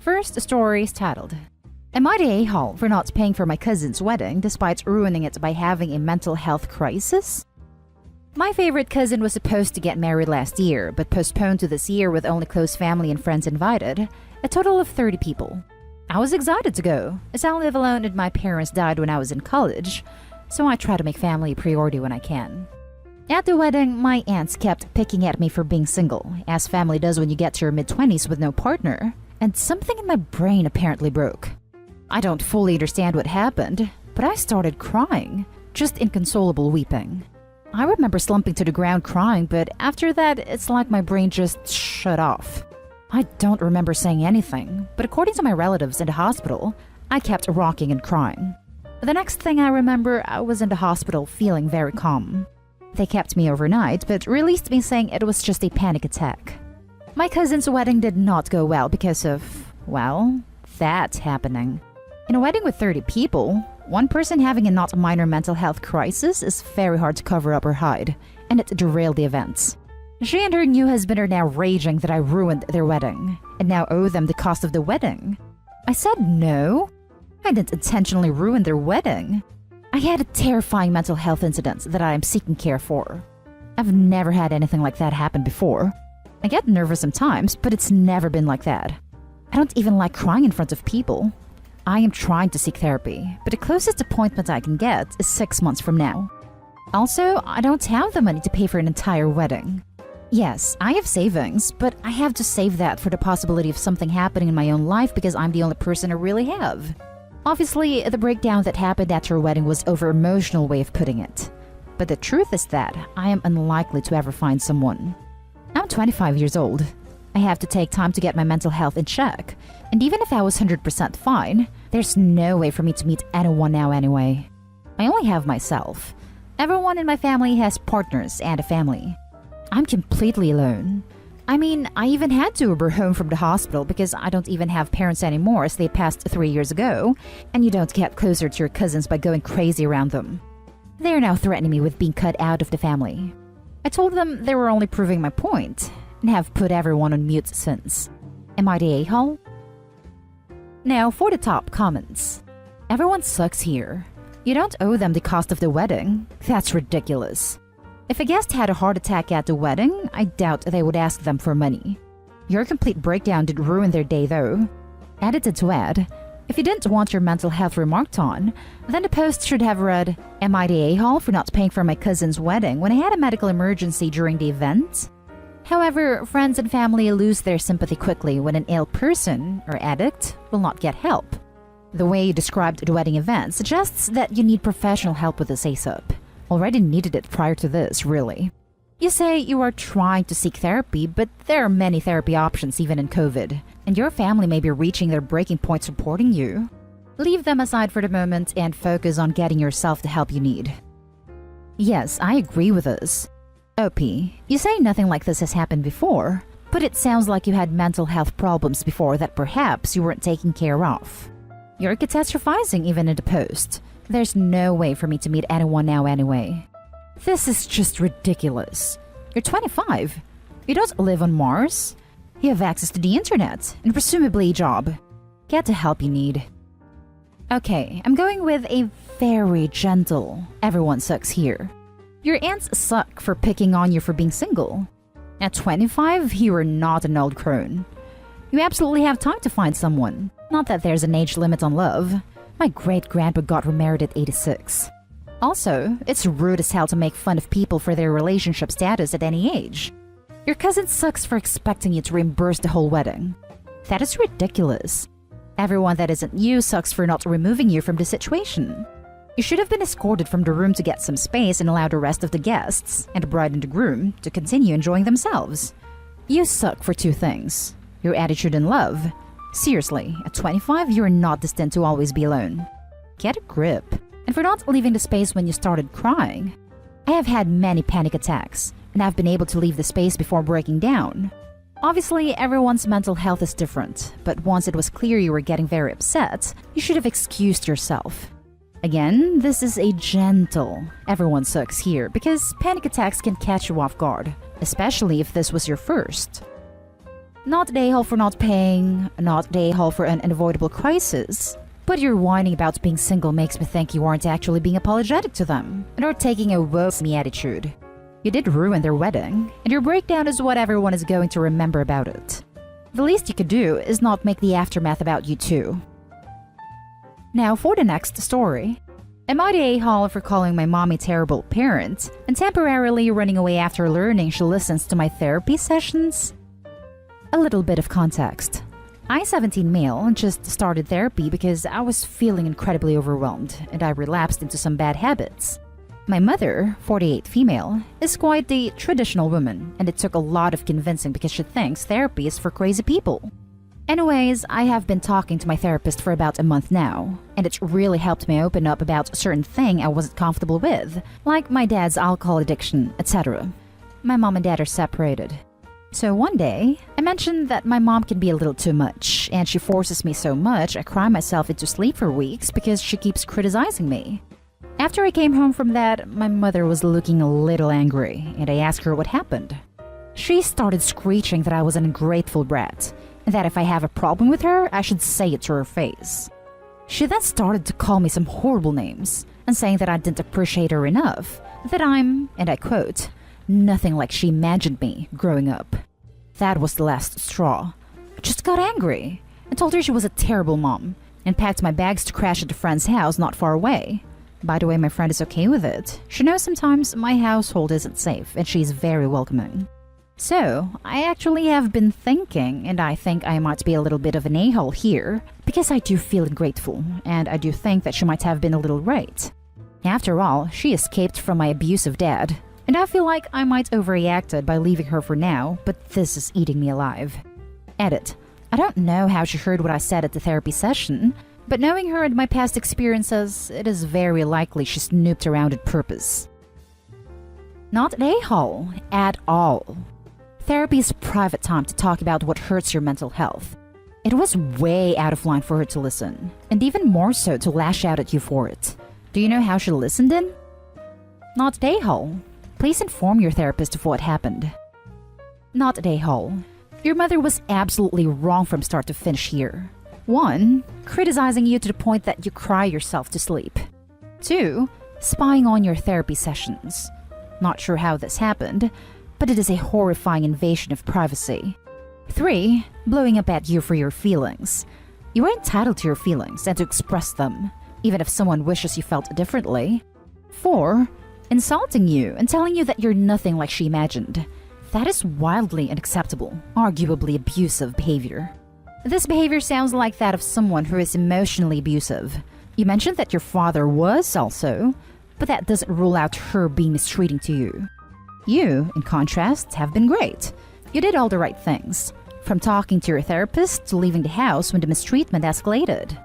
First story is titled, Am I the a-hole for not paying for my cousin's wedding despite ruining it by having a mental health crisis? My favorite cousin was supposed to get married last year, but postponed to this year with only close family and friends invited, a total of 30 people. I was excited to go, as I live alone and my parents died when I was in college, so I try to make family a priority when I can. At the wedding, my aunts kept picking at me for being single, as family does when you get to your mid-20s with no partner, and something in my brain apparently broke. I don't fully understand what happened, but I started crying, just inconsolable weeping. I remember slumping to the ground crying, but after that, it's like my brain just shut off. I don't remember saying anything, but according to my relatives in the hospital, I kept rocking and crying. The next thing I remember, I was in the hospital feeling very calm. They kept me overnight, but released me saying it was just a panic attack. My cousin's wedding did not go well because of, well, that happening. In a wedding with 30 people, one person having a not minor mental health crisis is very hard to cover up or hide, and it derailed the events. She and her new husband are now raging that I ruined their wedding, and now owe them the cost of the wedding. I said no. I didn't intentionally ruin their wedding. I had a terrifying mental health incident that I am seeking care for. I've never had anything like that happen before. I get nervous sometimes, but it's never been like that. I don't even like crying in front of people. I am trying to seek therapy, but the closest appointment I can get is 6 months from now. Also, I don't have the money to pay for an entire wedding. Yes, I have savings, but I have to save that for the possibility of something happening in my own life because I'm the only person I really have. Obviously, the breakdown that happened at her wedding was over-emotional way of putting it. But the truth is that I am unlikely to ever find someone. I'm 25 years old. I have to take time to get my mental health in check. And even if I was 100% fine, there's no way for me to meet anyone now anyway. I only have myself. Everyone in my family has partners and a family. I'm completely alone. I mean, I even had to Uber home from the hospital because I don't even have parents anymore as they passed 3 years ago, and you don't get closer to your cousins by going crazy around them. They are now threatening me with being cut out of the family. I told them they were only proving my point, and have put everyone on mute since. Am I the a-hole? Now for the top comments. Everyone sucks here. You don't owe them the cost of the wedding. That's ridiculous. If a guest had a heart attack at the wedding, I doubt they would ask them for money. Your complete breakdown did ruin their day though. Edited to add, if you didn't want your mental health remarked on, then the post should have read, Am I the a-hole for not paying for my cousin's wedding when I had a medical emergency during the event? However, friends and family lose their sympathy quickly when an ill person, or addict, will not get help. The way you described the wedding event suggests that you need professional help with this ASAP. Already needed it prior to this, really. You say you are trying to seek therapy, but there are many therapy options even in COVID, and your family may be reaching their breaking point supporting you. Leave them aside for the moment and focus on getting yourself the help you need. Yes, I agree with this. OP, you say nothing like this has happened before, but it sounds like you had mental health problems before that perhaps you weren't taking care of. You're catastrophizing even in the post. There's no way for me to meet anyone now anyway. This is just ridiculous. You're 25. You don't live on Mars. You have access to the internet and presumably a job. Get the help you need. Okay, I'm going with a very gentle, everyone sucks here. Your aunts suck for picking on you for being single. At 25, you are not an old crone. You absolutely have time to find someone. Not that there's an age limit on love. My great-grandpa got remarried at 86. Also, it's rude as hell to make fun of people for their relationship status at any age. Your cousin sucks for expecting you to reimburse the whole wedding. That is ridiculous. Everyone that isn't you sucks for not removing you from the situation. You should have been escorted from the room to get some space and allow the rest of the guests, and the bride and the groom, to continue enjoying themselves. You suck for two things. Your attitude and love. Seriously, at 25, you're not destined to always be alone. Get a grip. And for not leaving the space when you started crying. I have had many panic attacks, and I've been able to leave the space before breaking down. Obviously, everyone's mental health is different, but once it was clear you were getting very upset, you should have excused yourself. Again, this is a gentle, everyone sucks here, because panic attacks can catch you off guard, especially if this was your first. Not the a-hole for not paying, not the a-hole for an unavoidable crisis. But your whining about being single makes me think you aren't actually being apologetic to them and are taking a woe me attitude. You did ruin their wedding, and your breakdown is what everyone is going to remember about it. The least you could do is not make the aftermath about you too. Now for the next story. Am I the a-hole for calling my mom a terrible parent and temporarily running away after learning she listens to my therapy sessions? A little bit of context. I, 17 male, just started therapy because I was feeling incredibly overwhelmed and I relapsed into some bad habits. My mother, 48 female, is quite the traditional woman, and it took a lot of convincing because she thinks therapy is for crazy people. Anyways, I have been talking to my therapist for about a month now, and it's really helped me open up about a certain thing I wasn't comfortable with, like my dad's alcohol addiction, etc. My mom and dad are separated. So one day, I mentioned that my mom can be a little too much, and she forces me so much I cry myself into sleep for weeks because she keeps criticizing me. After I came home from that, my mother was looking a little angry, and I asked her what happened. She started screeching that I was an ungrateful brat, and that if I have a problem with her, I should say it to her face. She then started to call me some horrible names, and saying that I didn't appreciate her enough, that I'm, and I quote, nothing like she imagined me growing up. That was the last straw. I just got angry and told her she was a terrible mom and packed my bags to crash at a friend's house not far away. By the way, my friend is okay with it. She knows sometimes my household isn't safe and she's very welcoming. So, I actually have been thinking, and I think I might be a little bit of an a-hole here, because I do feel ungrateful, and I do think that she might have been a little right. After all, she escaped from my abusive dad, and I feel like I might overreacted by leaving her for now, but this is eating me alive. Edit. I don't know how she heard what I said at the therapy session, but knowing her and my past experiences, it is very likely she snooped around on purpose. Not an a-hole at all. Therapy is private time to talk about what hurts your mental health. It was way out of line for her to listen, and even more so to lash out at you for it. Do you know how she listened in? Not an a-hole. Please inform your therapist of what happened. Not an a-hole. Your mother was absolutely wrong from start to finish here. 1. Criticizing you to the point that you cry yourself to sleep. 2. Spying on your therapy sessions. Not sure how this happened, but it is a horrifying invasion of privacy. 3. Blowing up at you for your feelings. You are entitled to your feelings and to express them, even if someone wishes you felt differently. 4. Insulting you and telling you that you're nothing like she imagined. That is wildly unacceptable, arguably abusive behavior. This behavior sounds like that of someone who is emotionally abusive. You mentioned that your father was also, but that doesn't rule out her being mistreating to you. You, in contrast, have been great. You did all the right things, from talking to your therapist to leaving the house when the mistreatment escalated.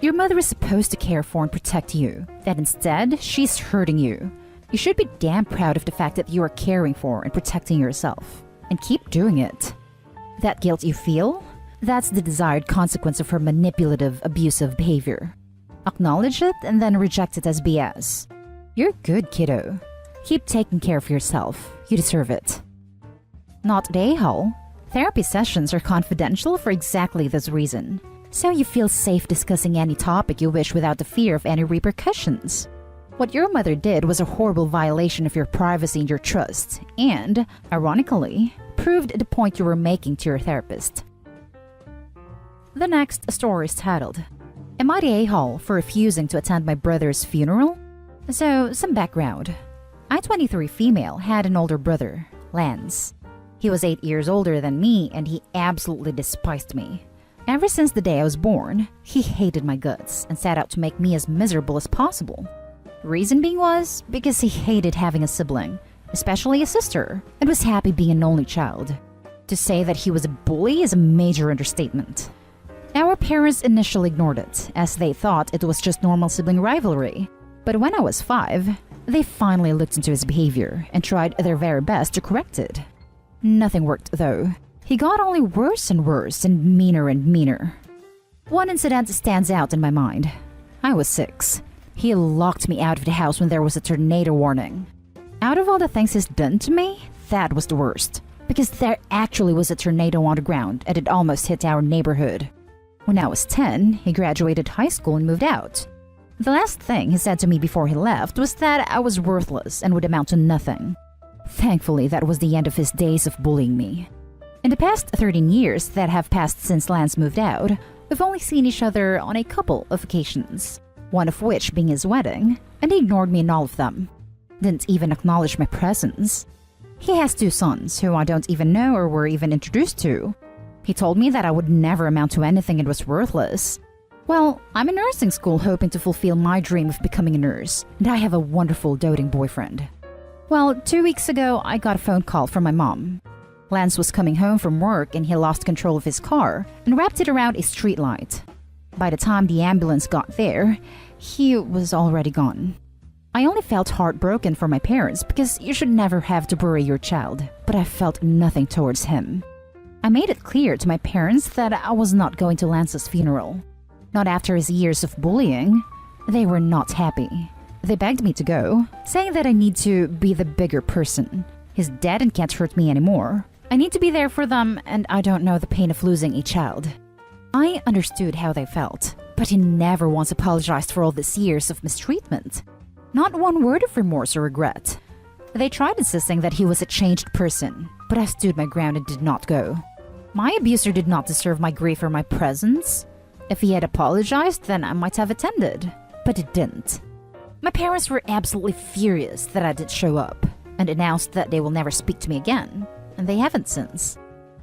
Your mother is supposed to care for and protect you, that instead, she's hurting you. You should be damn proud of the fact that you are caring for and protecting yourself, and keep doing it. That guilt you feel? That's the desired consequence of her manipulative, abusive behavior. Acknowledge it and then reject it as BS. You're good, kiddo. Keep taking care of yourself. You deserve it. Not the a-hole. Therapy sessions are confidential for exactly this reason, so you feel safe discussing any topic you wish without the fear of any repercussions. What your mother did was a horrible violation of your privacy and your trust, and, ironically, proved the point you were making to your therapist. The next story is titled, Am I the a-hole for refusing to attend my brother's funeral? So, some background. I, 23 female, had an older brother, Lance. He was 8 years older than me, and he absolutely despised me. Ever since the day I was born, he hated my guts and set out to make me as miserable as possible. Reason being was because he hated having a sibling, especially a sister, and was happy being an only child. To say that he was a bully is a major understatement. Our parents initially ignored it, as they thought it was just normal sibling rivalry. But when I was 5, they finally looked into his behavior and tried their very best to correct it. Nothing worked though. He got only worse and worse and meaner. One incident stands out in my mind. I was 6. He locked me out of the house when there was a tornado warning. Out of all the things he's done to me, that was the worst. because there actually was a tornado on the ground and it almost hit our neighborhood. When I was 10, he graduated high school and moved out. The last thing he said to me before he left was that I was worthless and would amount to nothing. Thankfully, that was the end of his days of bullying me. In the past 13 years that have passed since Lance moved out, we've only seen each other on a couple of occasions, one of which being his wedding, and he ignored me in all of them. Didn't even acknowledge my presence. He has 2 sons who I don't even know or were even introduced to. He told me that I would never amount to anything and was worthless. Well, I'm in nursing school hoping to fulfill my dream of becoming a nurse, and I have a wonderful doting boyfriend. Well, 2 weeks ago, I got a phone call from my mom. Lance was coming home from work and he lost control of his car and wrapped it around a streetlight. By the time the ambulance got there, he was already gone. I only felt heartbroken for my parents because you should never have to bury your child, but I felt nothing towards him. I made it clear to my parents that I was not going to Lance's funeral. Not after his years of bullying. They were not happy. They begged me to go, saying that I need to be the bigger person. He's dead and can't hurt me anymore. I need to be there for them, and I don't know the pain of losing a child. I understood how they felt, but he never once apologized for all these years of mistreatment. Not one word of remorse or regret. They tried insisting that he was a changed person, but I stood my ground and did not go. My abuser did not deserve my grief or my presence. If he had apologized, then I might have attended, but it didn't. My parents were absolutely furious that I didn't show up, and announced that they will never speak to me again, and they haven't since.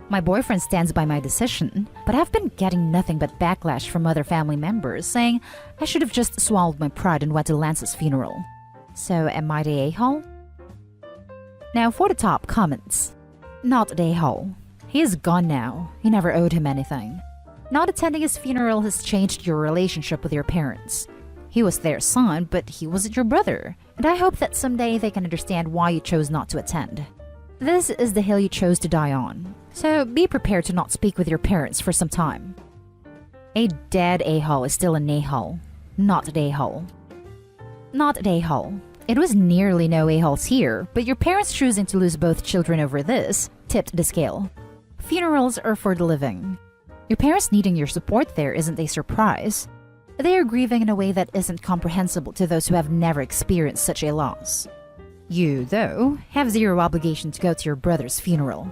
My boyfriend stands by my decision, but I've been getting nothing but backlash from other family members saying I should have just swallowed my pride and went to Lance's funeral. So am I the a-hole? Now for the top comments. Not the a-hole. He is gone now. You never owed him anything. Not attending his funeral has changed your relationship with your parents. He was their son, but he wasn't your brother, and I hope that someday they can understand why you chose not to attend. This is the hill you chose to die on, so be prepared to not speak with your parents for some time. A dead a-hole is still an a-hole, not an a-hole. Not an a-hole. It was nearly no a-holes here, but your parents choosing to lose both children over this tipped the scale. Funerals are for the living. Your parents needing your support there isn't a surprise. They are grieving in a way that isn't comprehensible to those who have never experienced such a loss. You, though, have zero obligation to go to your brother's funeral.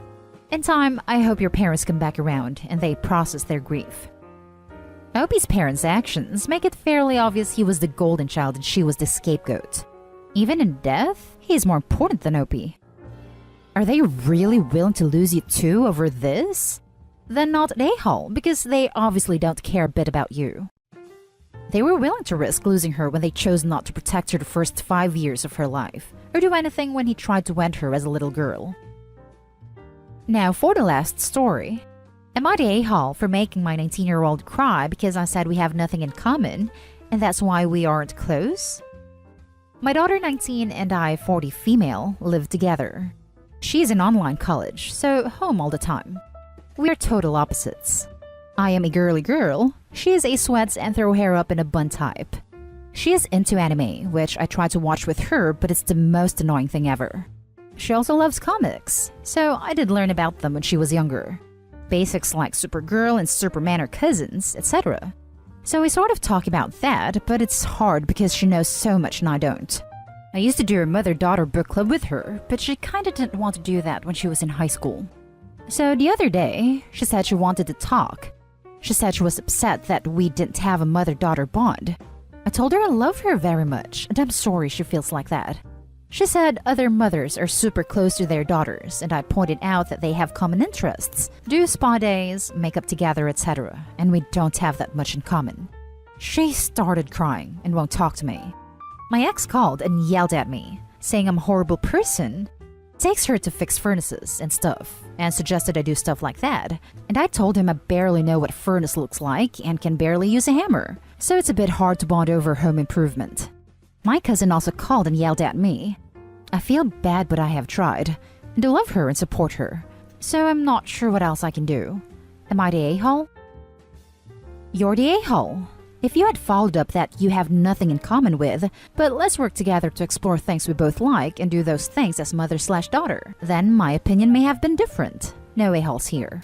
In time, I hope your parents come back around and they process their grief. Opie's parents' actions make it fairly obvious he was the golden child and she was the scapegoat. Even in death, he is more important than Opie. Are they really willing to lose you too over this? Then not an a-hole, because they obviously don't care a bit about you. They were willing to risk losing her when they chose not to protect her the first 5 years of her life, or do anything when he tried to end her as a little girl. Now for the last story. Am I the a-hole for making my 19-year-old cry because I said we have nothing in common, and that's why we aren't close? My daughter 19 and I, 40 female, live together. She's in online college, so home all the time. We are total opposites. I am a girly girl, she is a sweats and throw hair up in a bun type. She is into anime, which I try to watch with her, but it's the most annoying thing ever. She also loves comics, so I did learn about them when she was younger. Basics like Supergirl and Superman are cousins, etc. So we sort of talk about that, but it's hard because she knows so much and I don't. I used to do a mother-daughter book club with her, but she kinda didn't want to do that when she was in high school. So the other day, she said she wanted to talk. She said she was upset that we didn't have a mother-daughter bond. I told her I love her very much, and I'm sorry she feels like that. She said other mothers are super close to their daughters, and I pointed out that they have common interests, do spa days, make up together, etc., and we don't have that much in common. She started crying and won't talk to me. My ex called and yelled at me, saying I'm a horrible person. Takes her to fix furnaces and stuff, and suggested I do stuff like that, and I told him I barely know what a furnace looks like and can barely use a hammer, so it's a bit hard to bond over home improvement. My cousin also called and yelled at me. I feel bad, but I have tried, and I love her and support her, so I'm not sure what else I can do. Am I the a-hole? You're the a-hole. If you had followed up that you have nothing in common with, but let's work together to explore things we both like and do those things as mother/daughter, then my opinion may have been different. No a-holes here.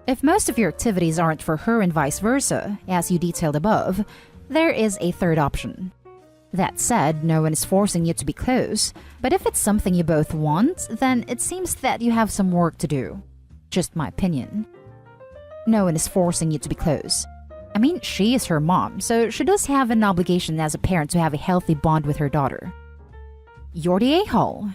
If most of your activities aren't for her and vice versa, as you detailed above, there is a third option. That said, no one is forcing you to be close, but if it's something you both want, then it seems that you have some work to do. Just my opinion. No one is forcing you to be close. I mean, she is her mom, so she does have an obligation as a parent to have a healthy bond with her daughter. You're the a-hole.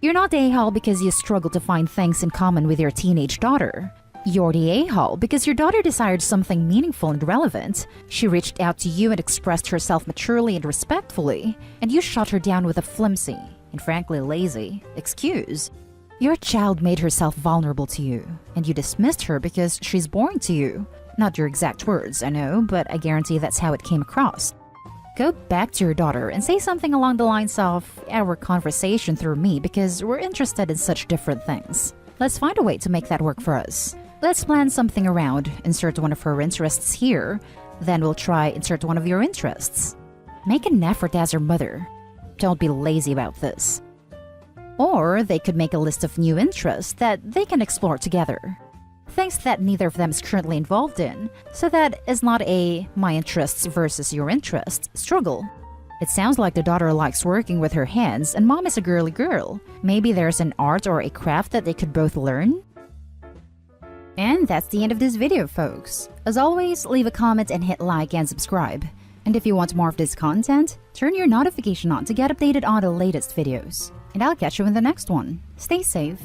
You're not the a-hole because you struggle to find things in common with your teenage daughter. You're the a-hole because your daughter desired something meaningful and relevant. She reached out to you and expressed herself maturely and respectfully, and you shut her down with a flimsy, and frankly lazy, excuse. Your child made herself vulnerable to you, and you dismissed her because she's boring to you. Not your exact words, I know, but I guarantee that's how it came across. Go back to your daughter and say something along the lines of, our conversation through me because we're interested in such different things. Let's find a way to make that work for us. Let's plan something around, insert one of her interests here, then we'll try insert one of your interests. Make an effort as her mother. Don't be lazy about this. Or they could make a list of new interests that they can explore together. Things that neither of them is currently involved in, so that is not a my interests versus your interests struggle. It sounds like the daughter likes working with her hands and mom is a girly girl. Maybe there's an art or a craft that they could both learn? And that's the end of this video, folks. As always, leave a comment and hit like and subscribe. And if you want more of this content, turn your notification on to get updated on the latest videos. And I'll catch you in the next one. Stay safe.